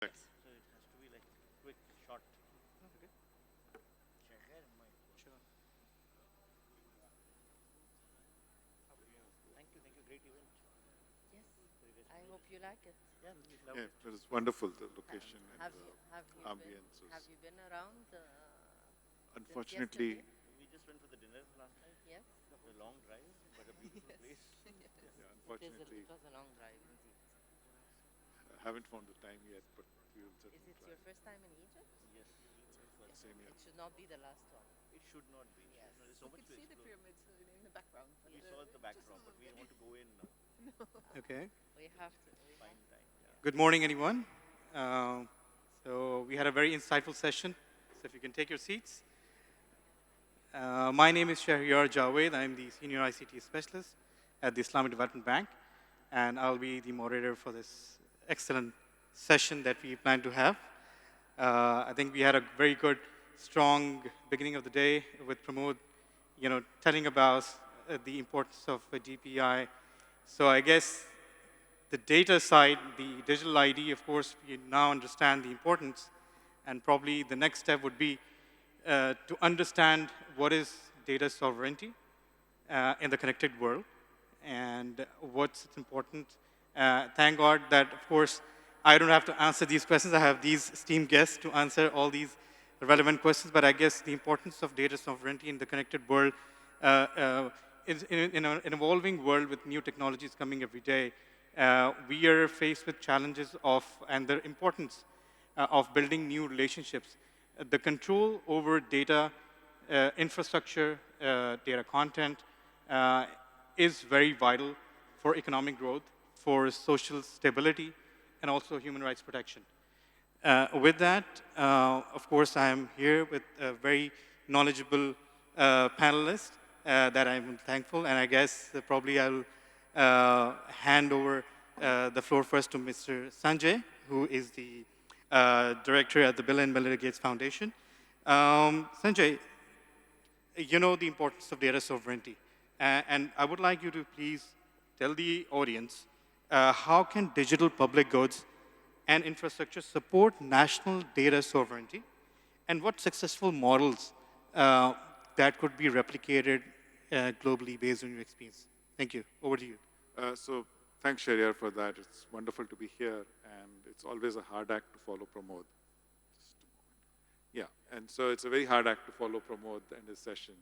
Yes. So it has to be like quick, short. Okay. Sure. Thank you. Great event. Yes, Very I nice. hope you like it. Yeah, we loved Yeah, it. it was wonderful, the location and Have the you have you been ambience have was, you been around since unfortunately, yesterday? We just went for the dinner last night. Yes. A long drive, but a beautiful Yes. place. Yes. yeah, It unfortunately, was a long drive indeed. I haven't found the time yet, but we will Is certainly it try. your first time in Egypt? Yes. Yes. Same here. It should not be the last one. It should not be. Yes. There's We so much could to see the explore. pyramids in the background. But, We saw the just backdrop, a but we little want bit. to go in now. Okay. We have to. We have Find to. time. Yeah. Good morning, anyone. So we had a very insightful session. So if you can take your seats. My name is Shahryar Javed. I'm the Senior ICT Specialist at the Islamic Development Bank. And I'll be the moderator for this excellent session that we plan to have. I think we had a very good, strong beginning of the day with Pramod, telling about the importance of DPI. So I guess the data side, the digital ID, of course, we now understand the importance. And probably the next step would be to understand what is data sovereignty in the connected world and what's important. Thank God that, of course, I don't have to answer these questions. I have these esteemed guests to answer all these relevant questions. But I guess the importance of data sovereignty in the connected world is in an evolving world with new technologies coming every day. We are faced with challenges of and the importance of building new relationships. The control over data infrastructure, data content, is very vital for economic growth, for social stability, and also human rights protection. With that, of course, I am here with a very knowledgeable panelist that I'm thankful, and I guess probably I'll hand over the floor first to Mr. Sanjay, who is the director at the Bill and Melinda Gates Foundation. Sanjay, you know the importance of data sovereignty, and I would like you to please tell the audience how can digital public goods and infrastructure support national data sovereignty, and what successful models that could be replicated globally based on your experience. Thank you. Over to you. So thanks, Sharia, for that. It's wonderful to be here, and it's always a hard act to follow Pramod. Just a moment. Yeah, and so it's a very hard act to follow Pramod and his session,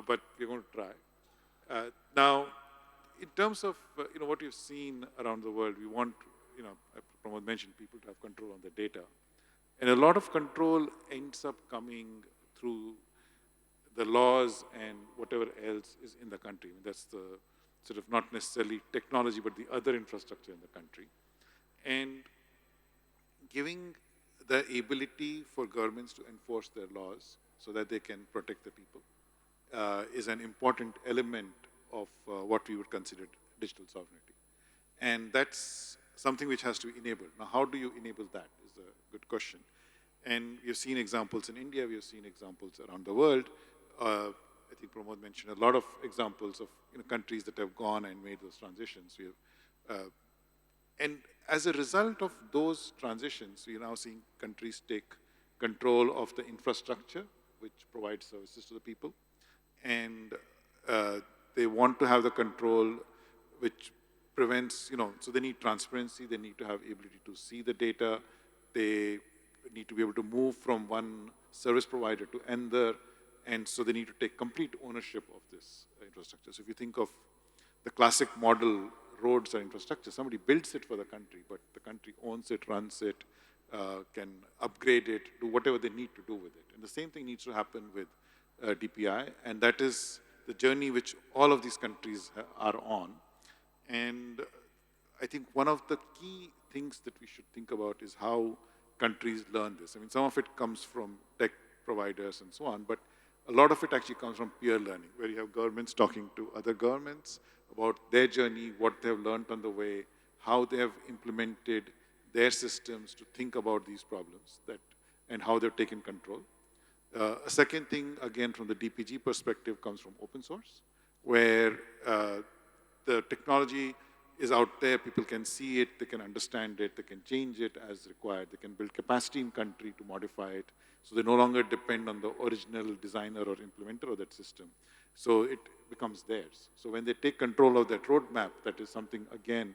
but we're going to try. Now, in terms of what you've seen around the world, we want, Pramod mentioned people to have control on the data, and a lot of control ends up coming through the laws and whatever else is in the country. I mean, that's the sort of not necessarily technology, but the other infrastructure in the country. And giving the ability for governments to enforce their laws so that they can protect the people is an important element of what we would consider digital sovereignty. And that's something which has to be enabled. Now, how do you enable that is a good question. And we've seen examples in India, we've seen examples around the world. I think Pramod mentioned a lot of examples of countries that have gone and made those transitions. And as a result of those transitions, we are now seeing countries take control of the infrastructure, which provides services to the people. And they want to have the control which prevents, so they need transparency, they need to have ability to see the data, they need to be able to move from one service provider to another, and so they need to take complete ownership of this infrastructure. So if you think of the classic model, roads or infrastructure, somebody builds it for the country, but the country owns it, runs it, can upgrade it, do whatever they need to do with it. And the same thing needs to happen with DPI, and that is the journey which all of these countries are on. And I think one of the key things that we should think about is how countries learn this. I mean, some of it comes from tech providers and so on, but a lot of it actually comes from peer learning, where you have governments talking to other governments about their journey, what they have learned on the way, how they have implemented their systems to think about these problems, and how they've taken control. A second thing, again, from the DPG perspective, comes from open source, where the technology is out there, people can see it, they can understand it, they can change it as required, they can build capacity in country to modify it, so they no longer depend on the original designer or implementer of that system. So it becomes theirs. So when they take control of that roadmap, that is something, again,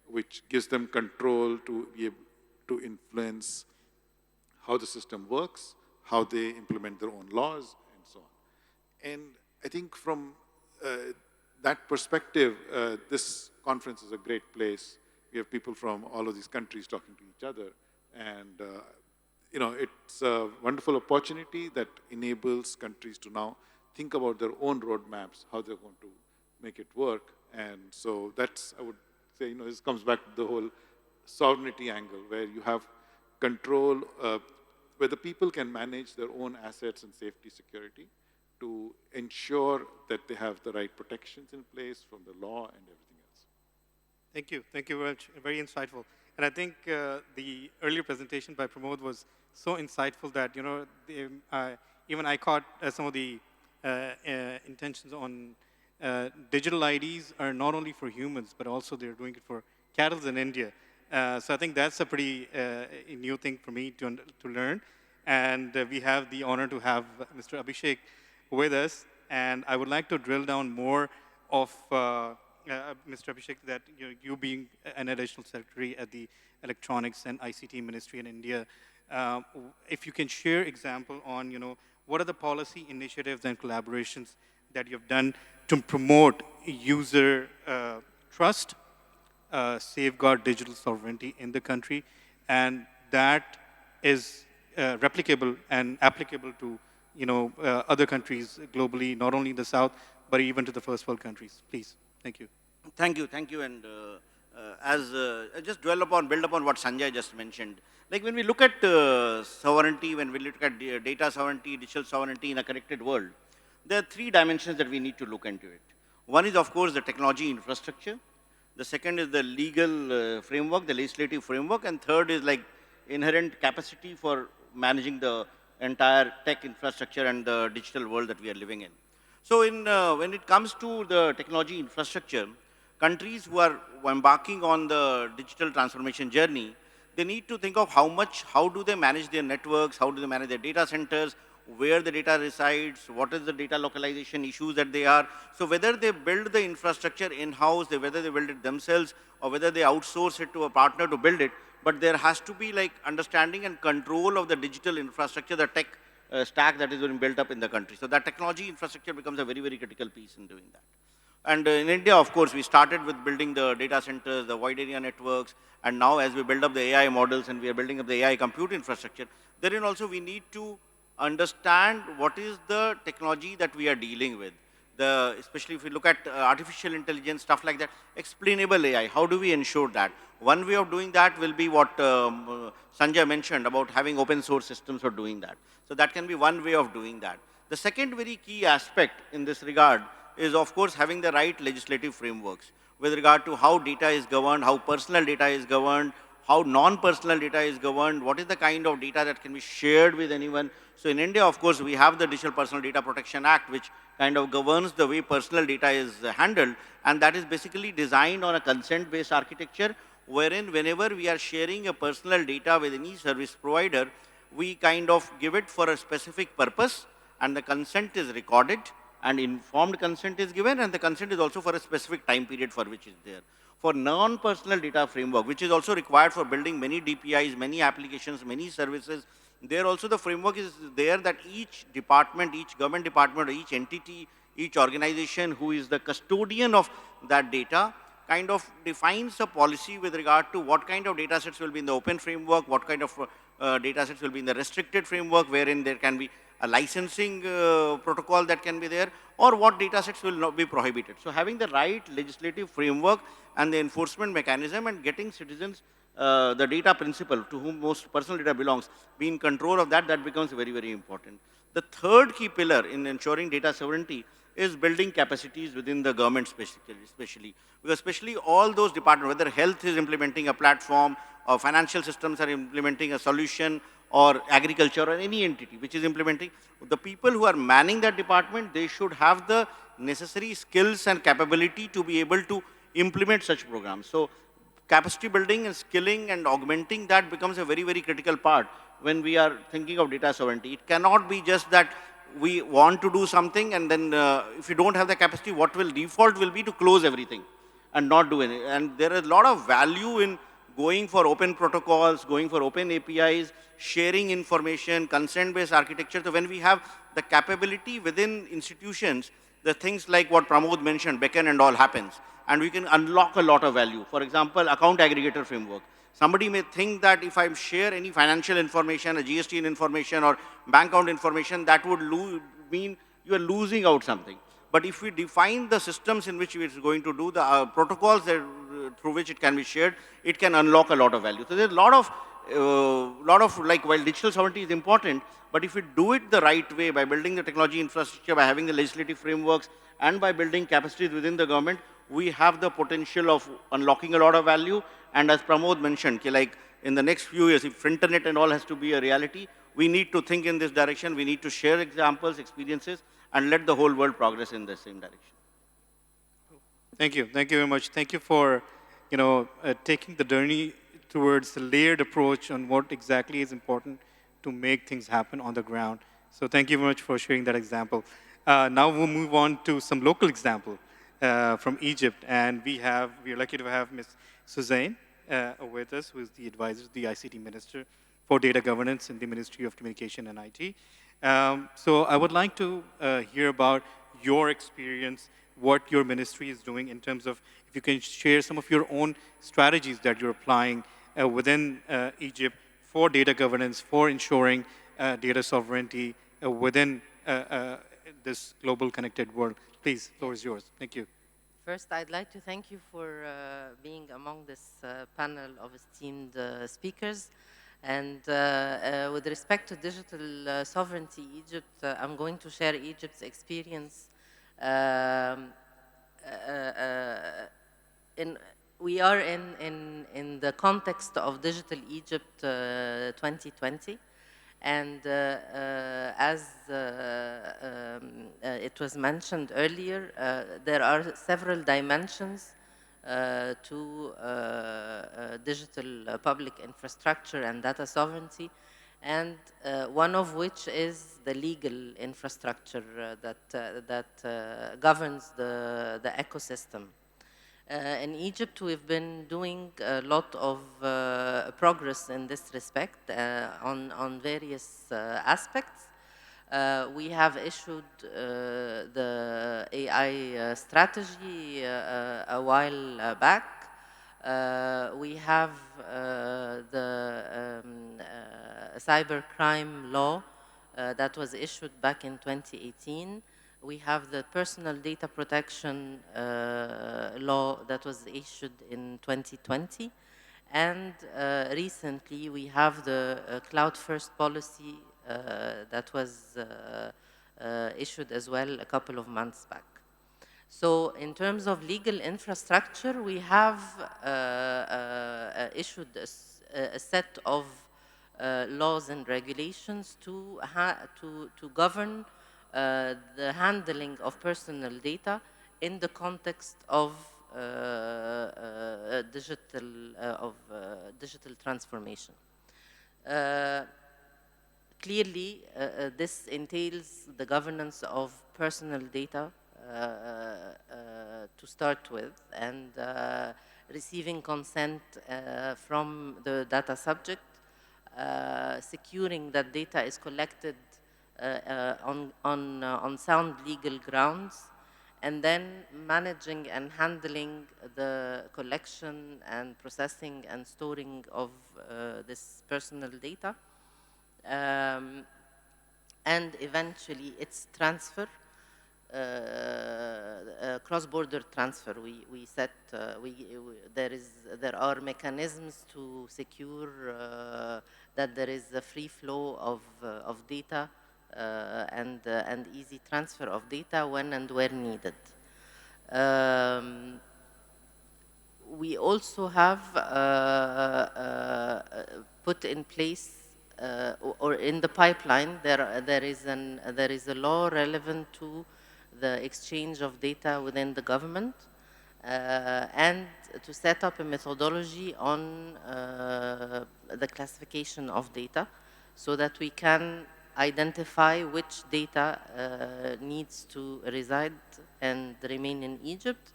which gives them control to be able to influence how the system works, how they implement their own laws, and so on. And I think from that perspective, this conference is a great place. We have people from all of these countries talking to each other, and it's a wonderful opportunity that enables countries to now think about their own roadmaps, how they're going to make it work. And so that's, I would say, this comes back to the whole sovereignty angle, where you have control, where the people can manage their own assets and safety security to ensure that they have the right protections in place from the law and everything else. Thank you very much, very insightful. And I think the earlier presentation by Pramod was so insightful that, even I caught some of the intentions on digital IDs are not only for humans, but also they're doing it for cattle in India. So I think that's a pretty new thing for me to learn. And we have the honor to have Mr. Abhishek with us. And I would like to drill down more of Mr. Abhishek, that you being an additional secretary at the Electronics and ICT Ministry in India, if you can share example on, what are the policy initiatives and collaborations that you've done to promote user trust, safeguard digital sovereignty in the country, and that is replicable and applicable to other countries globally, not only in the South, but even to the first world countries. Please, thank you. Thank you. And just build upon what Sanjay just mentioned. Like when we look at sovereignty, when we look at data sovereignty, digital sovereignty in a connected world, there are three dimensions that we need to look into it. One is, of course, the technology infrastructure. The second is the legal framework, the legislative framework. And third is like inherent capacity for managing the entire tech infrastructure and the digital world that we are living in. So when it comes to the technology infrastructure, countries who are embarking on the digital transformation journey, they need to think of how do they manage their networks, how do they manage their data centers, where the data resides, what is the data localization issues that they are. So whether they build the infrastructure in-house, whether they build it themselves, or whether they outsource it to a partner to build it, but there has to be like understanding and control of the digital infrastructure, the tech stack that is being built up in the country. So that technology infrastructure becomes a very, very critical piece in doing that. And in India, of course, we started with building the data centers, the wide area networks, and now as we build up the AI models and we are building up the AI compute infrastructure, therein also we need to understand what is the technology that we are dealing with. Especially if we look at artificial intelligence, stuff like that, explainable AI, how do we ensure that? One way of doing that will be what Sanjay mentioned about having open source systems for doing that. So that can be one way of doing that. The second very key aspect in this regard is, of course, having the right legislative frameworks with regard to how data is governed, how personal data is governed, how non-personal data is governed, what is the kind of data that can be shared with anyone. So in India, of course, we have the Digital Personal Data Protection Act, which kind of governs the way personal data is handled, and that is basically designed on a consent-based architecture, wherein whenever we are sharing a personal data with any service provider, we kind of give it for a specific purpose, and the consent is recorded, and informed consent is given, and the consent is also for a specific time period for which is there. For non-personal data framework, which is also required for building many DPIs, many applications, many services, there also the framework is there that each department, each government department, or each entity, each organization who is the custodian of that data kind of defines a policy with regard to what kind of data sets will be in the open framework, what kind of data sets will be in the restricted framework, wherein there can be a licensing protocol that can be there, or what data sets will not be prohibited. So having the right legislative framework and the enforcement mechanism and getting citizens the data principle to whom most personal data belongs, be in control of that, that becomes very, very important. The third key pillar in ensuring data sovereignty is building capacities within the government especially. Because especially all those departments, whether health is implementing a platform, or financial systems are implementing a solution, or agriculture, or any entity which is implementing, the people who are manning that department, they should have the necessary skills and capability to be able to implement such programs. So capacity building and skilling and augmenting that becomes a very, very critical part when we are thinking of data sovereignty. It cannot be just that we want to do something and then if you don't have the capacity, what will default will be to close everything and not do anything. And there is a lot of value in going for open protocols, going for open APIs, sharing information, consent-based architecture. So when we have the capability within institutions, the things like what Pramod mentioned, backend and all happens. And we can unlock a lot of value. For example, account aggregator framework. Somebody may think that if I share any financial information, a GST information or bank account information, that would mean you are losing out something. But if we define the systems in which it's going to do, the protocols that, through which it can be shared, it can unlock a lot of value. So there's a lot of like, while digital sovereignty is important, but if we do it the right way by building the technology infrastructure, by having the legislative frameworks, and by building capacities within the government, we have the potential of unlocking a lot of value. And as Pramod mentioned, like in the next few years, if internet and all has to be a reality, we need to think in this direction. We need to share examples, experiences, and let the whole world progress in the same direction. Thank you. Thank you very much. Thank you for, taking the journey towards the layered approach on what exactly is important to make things happen on the ground. So thank you very much for sharing that example. Now we'll move on to some local example from Egypt, and we are lucky to have Ms. Suzanne with us, who is the advisor to the ICT Minister for Data Governance in the Ministry of Communication and IT. So I would like to hear about your experience, what your ministry is doing in terms of, if you can share some of your own strategies that you're applying within Egypt for data governance, for ensuring data sovereignty within this global connected world. Please, the floor is yours. Thank you. First, I'd like to thank you for being among this panel of esteemed speakers. And with respect to digital sovereignty, Egypt, I'm going to share Egypt's experience. We are in the context of Digital Egypt 2020. And as it was mentioned earlier, there are several dimensions to digital public infrastructure and data sovereignty, and one of which is the legal infrastructure that governs the ecosystem. In Egypt, we've been doing a lot of progress in this respect on various aspects. We have issued the AI strategy a while back. We have the cybercrime law that was issued back in 2018. We have the personal data protection law that was issued in 2020. And recently, we have the cloud first policy that was issued as well a couple of months back. So in terms of legal infrastructure, we have issued a set of laws and regulations to govern the handling of personal data in the context of digital transformation. Clearly, this entails the governance of personal data to start with, and receiving consent from the data subject, securing that data is collected on sound legal grounds, and then managing and handling the collection and processing and storing of this personal data, and eventually its transfer, cross-border transfer. We set there are mechanisms to secure that there is a free flow of data and easy transfer of data when and where needed. We also have put in place or in the pipeline there is a law relevant to the exchange of data within the government. and to set up a methodology on the classification of data so that we can identify which data needs to reside and remain in Egypt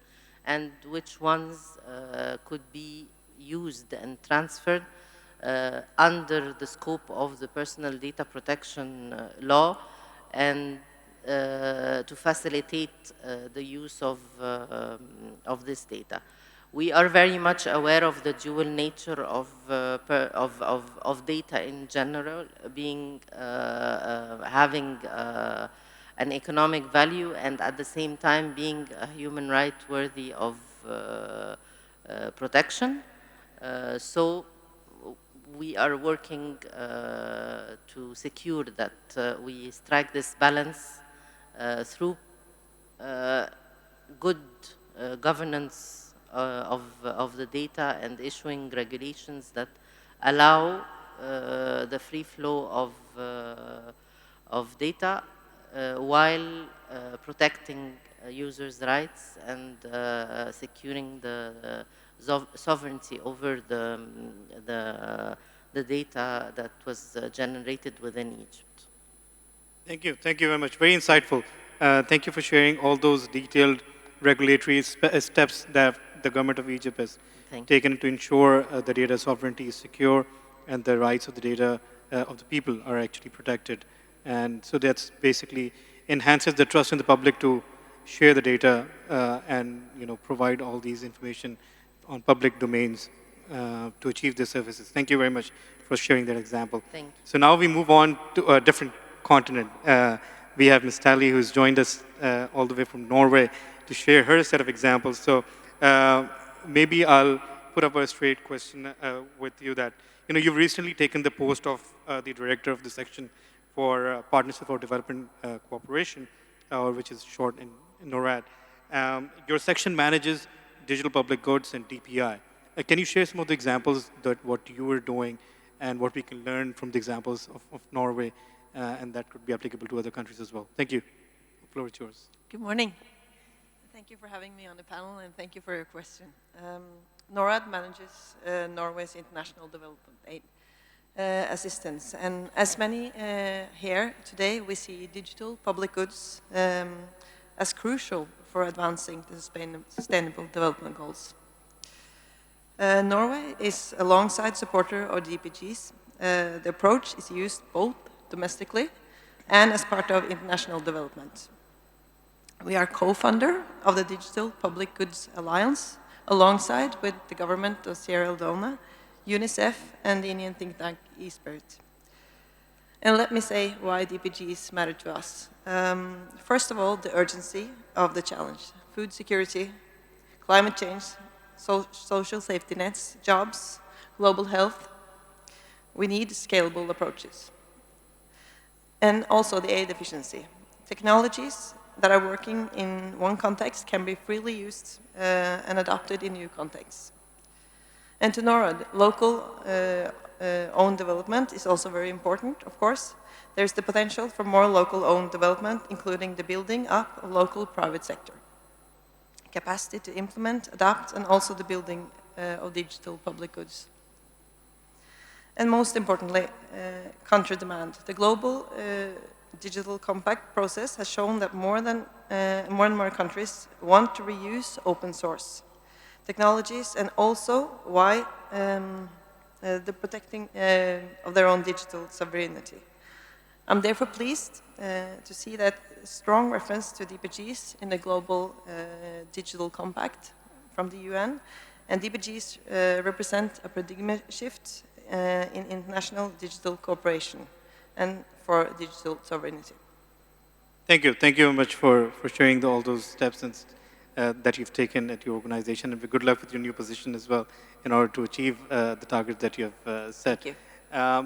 and which ones could be used and transferred under the scope of the personal data protection law and to facilitate the use of this data. We are very much aware of the dual nature of data in general, being having an economic value and at the same time being a human right worthy of protection. So we are working to secure that we strike this balance through good governance of the data and issuing regulations that allow the free flow of data while protecting users' rights and securing the sovereignty over the data that was generated within Egypt. Thank you. Thank you very much. Very insightful. Thank you for sharing all those detailed regulatory steps that the government of Egypt has taken to ensure the data sovereignty is secure and the rights of the data of the people are actually protected. And so that's basically enhances the trust in the public to share the data and provide all these information on public domains to achieve their services. Thank you very much for sharing that example. Thank you. So now we move on to a different continent. We have Ms. Tally, who's joined us all the way from Norway to share her set of examples. So maybe I'll put up a straight question with you that, you've recently taken the post of the director of the section for Partnership for Development Cooperation, which is short in NORAD. Your section manages digital public goods and DPI. Can you share some of the examples that what you were doing and what we can learn from the examples of Norway and that could be applicable to other countries as well? Thank you. The floor is yours. Good morning. Thank you for having me on the panel and thank you for your question. NORAD manages Norway's international development aid assistance. And as many here today, we see digital public goods as crucial for advancing the sustainable development goals. Norway is alongside supporter of DPGs. The approach is used both domestically and as part of international development. We are co-funder of the Digital Public Goods Alliance, alongside with the government of Sierra Leone, UNICEF, and the Indian think tank eSpirit. And let me say why DPGs matter to us. First of all, the urgency of the challenge. Food security, climate change, social safety nets, jobs, global health. We need scalable approaches. And also the aid efficiency. Technologies that are working in one context can be freely used and adopted in new contexts. And to NORAD, local owned development is also very important, of course. There's the potential for more local owned development, including the building up of local private sector, capacity to implement, adapt, and also the building of digital public goods. And most importantly, country demand. The global digital compact process has shown that more and more countries want to reuse open source technologies and also why the protecting of their own digital sovereignty. I'm therefore pleased to see that strong reference to DPGs in the global digital compact from the UN, and DPGs represent a paradigm shift in international digital cooperation and for digital sovereignty. Thank you. Thank you very much for sharing all those steps and, that you've taken at your organization, and good luck with your new position as well in order to achieve the targets that you have set. Thank you.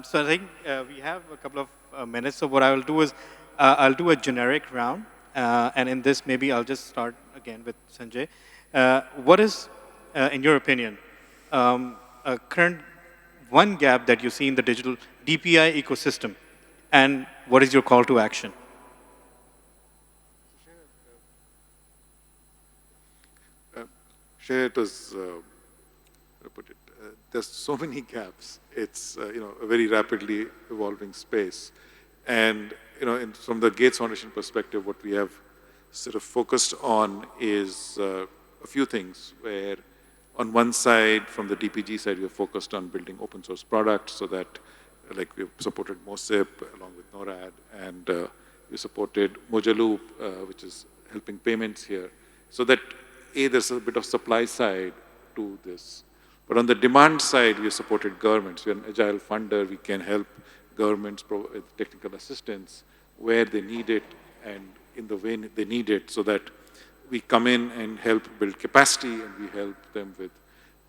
So I think we have a couple of minutes. So what I will do is I'll do a generic round, and in this maybe I'll just start again with Sanjay. What is, in your opinion, a current one gap that you see in the digital DPI ecosystem, and what is your call to action? Share it was, how to put it, there's so many gaps. It's, a very rapidly evolving space. And, from the Gates Foundation perspective, what we have sort of focused on is a few things where on one side, from the DPG side, we are focused on building open source products so that, like we've supported MOSIP along with NORAD, and we supported Mojaloop, which is helping payments here, so that there's a bit of supply side to this. But on the demand side, we have supported governments. We're an agile funder. We can help governments with technical assistance where they need it and in the way they need it, so that we come in and help build capacity and we help them with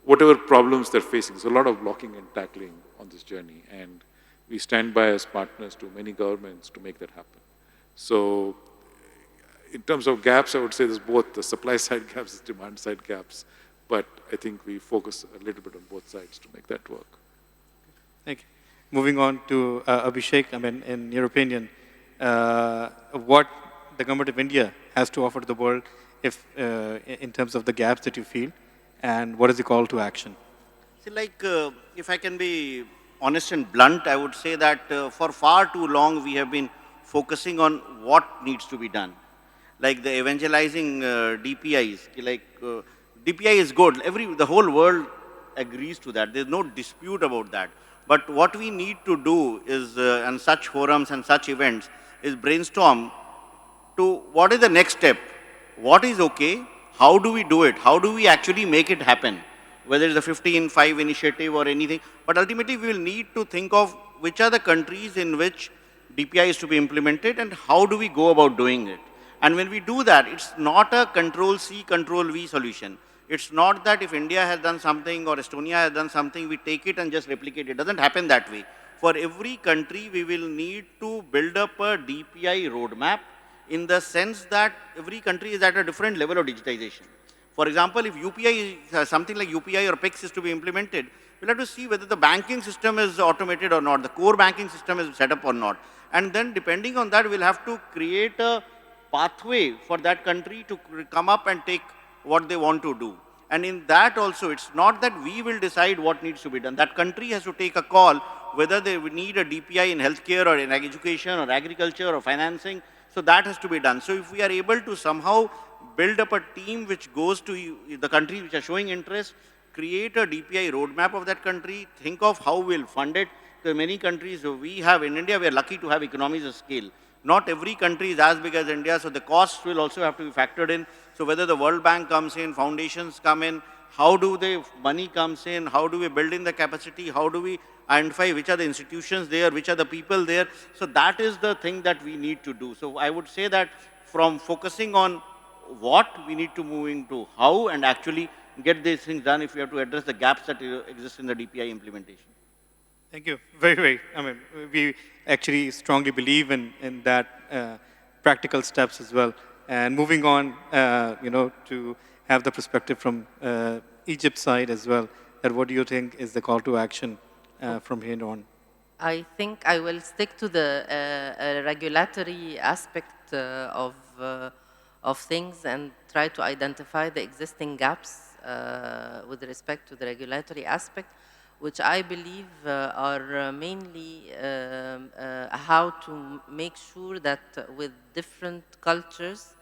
whatever problems they're facing. There's a lot of blocking and tackling on this journey, and we stand by as partners to many governments to make that happen. So in terms of gaps, I would say there's both the supply side gaps, the demand side gaps, but I think we focus a little bit on both sides to make that work. Thank you. Moving on to Abhishek, I mean, in your opinion, what the government of India has to offer to the world if, in terms of the gaps that you feel, and what is the call to action? See, like, if I can be honest and blunt, I would say that for far too long we have been focusing on what needs to be done. Like the evangelizing DPIs, like DPI is good. The whole world agrees to that. There's no dispute about that. But what we need to do is, and such forums and such events, is brainstorm to what is the next step, what is okay, how do we do it, how do we actually make it happen, whether it's the 15-5 initiative or anything. But ultimately we will need to think of which are the countries in which DPI is to be implemented and how do we go about doing it. And when we do that, it's not a Control-C, Control-V solution. It's not that if India has done something or Estonia has done something, we take it and just replicate it. It doesn't happen that way. For every country, we will need to build up a DPI roadmap in the sense that every country is at a different level of digitization. For example, if UPI, something like UPI or PIX is to be implemented, we'll have to see whether the banking system is automated or not, the core banking system is set up or not. And then depending on that, we'll have to create a pathway for that country to come up and take what they want to do. And in that also, it's not that we will decide what needs to be done. That country has to take a call whether they need a DPI in healthcare or in education or agriculture or financing. So that has to be done. So if we are able to somehow build up a team which goes to the countries which are showing interest, create a DPI roadmap of that country, think of how we'll fund it. There are many countries we have, in India, we are lucky to have economies of scale. Not every country is as big as India, so the costs will also have to be factored in. So whether the World Bank comes in, foundations come in, how do the money comes in, how do we build in the capacity, how do we identify which are the institutions there, which are the people there. So that is the thing that we need to do. So I would say that from focusing on what, we need to move into how and actually get these things done if we have to address the gaps that exist in the DPI implementation. Thank you. Very, I mean, we actually strongly believe in that practical steps as well. And moving on, to have the perspective from Egypt side as well, that what do you think is the call to action from here on? I think I will stick to the regulatory aspect of things and try to identify the existing gaps with respect to the regulatory aspect, which I believe are mainly how to make sure that with different cultures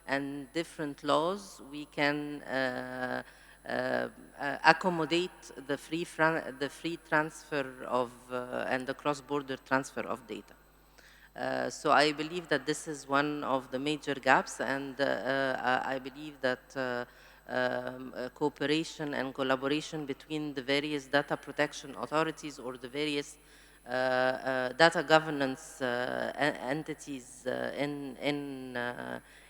and different laws, we can accommodate the free transfer of and the cross-border transfer of data. So I believe that this is one of the major gaps, and I believe that cooperation and collaboration between the various data protection authorities or the various data governance entities in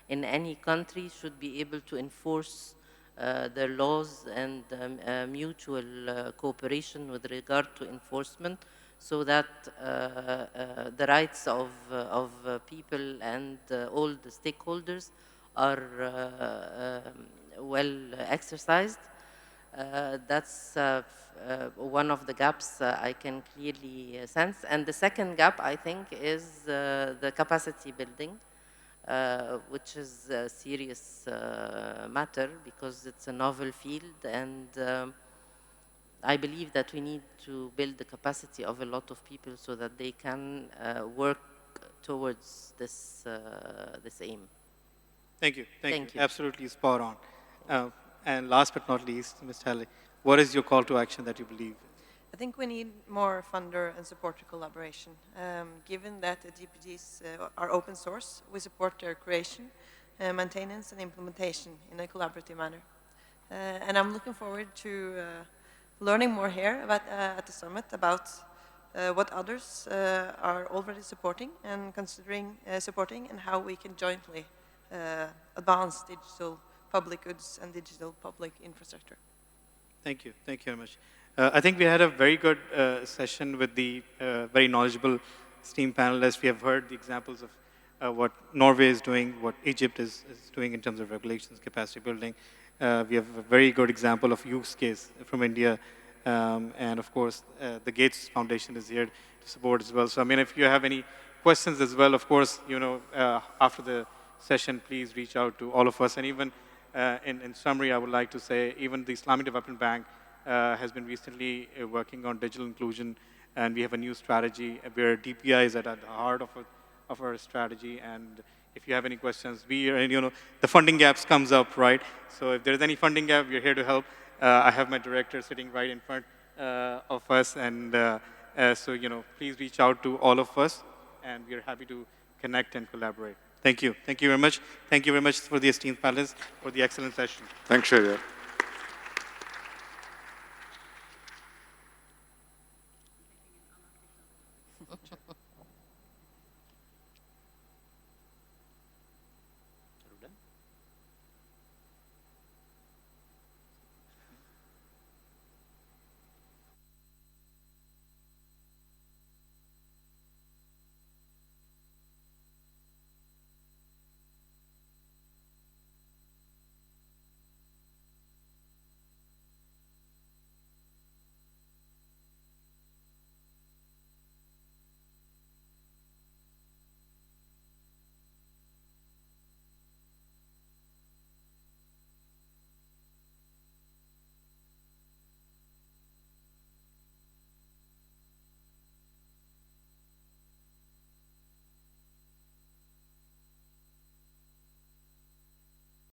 any country should be able to enforce their laws and mutual cooperation with regard to enforcement, so that the rights of people and all the stakeholders are well exercised. That's one of the gaps I can clearly sense. And the second gap, I think, is the capacity building. which is a serious matter because it's a novel field, and I believe that we need to build the capacity of a lot of people so that they can work towards this aim. Thank you. Thank you. Absolutely spot on. And last but not least, Ms. Halley, what is your call to action that you believe? I think we need more funder and supporter collaboration. Given that the DPGs are open source, we support their creation, maintenance, and implementation in a collaborative manner. And I'm looking forward to learning more here at the summit about what others are already supporting and considering supporting, and how we can jointly advance digital public goods and digital public infrastructure. Thank you. Thank you very much. I think we had a very good session with the very knowledgeable esteemed panelists. We have heard the examples of what Norway is doing, what Egypt is doing in terms of regulations, capacity building. We have a very good example of use case from India. And of course, the Gates Foundation is here to support as well. So, I mean, if you have any questions as well, of course, you know, after the session, please reach out to all of us. And even in summary, I would like to say, even the Islamic Development Bank has been recently working on digital inclusion, and we have a new strategy where DPI is at the heart of our strategy. And if you have any questions, you know, the funding gaps comes up, right? So if there's any funding gap, we're here to help. I have my director sitting right in front of us, and so, you know, please reach out to all of us, and we're happy to connect and collaborate. Thank you. Thank you very much. Thank you very much for the esteemed panelists for the excellent session. Thanks, Sharia.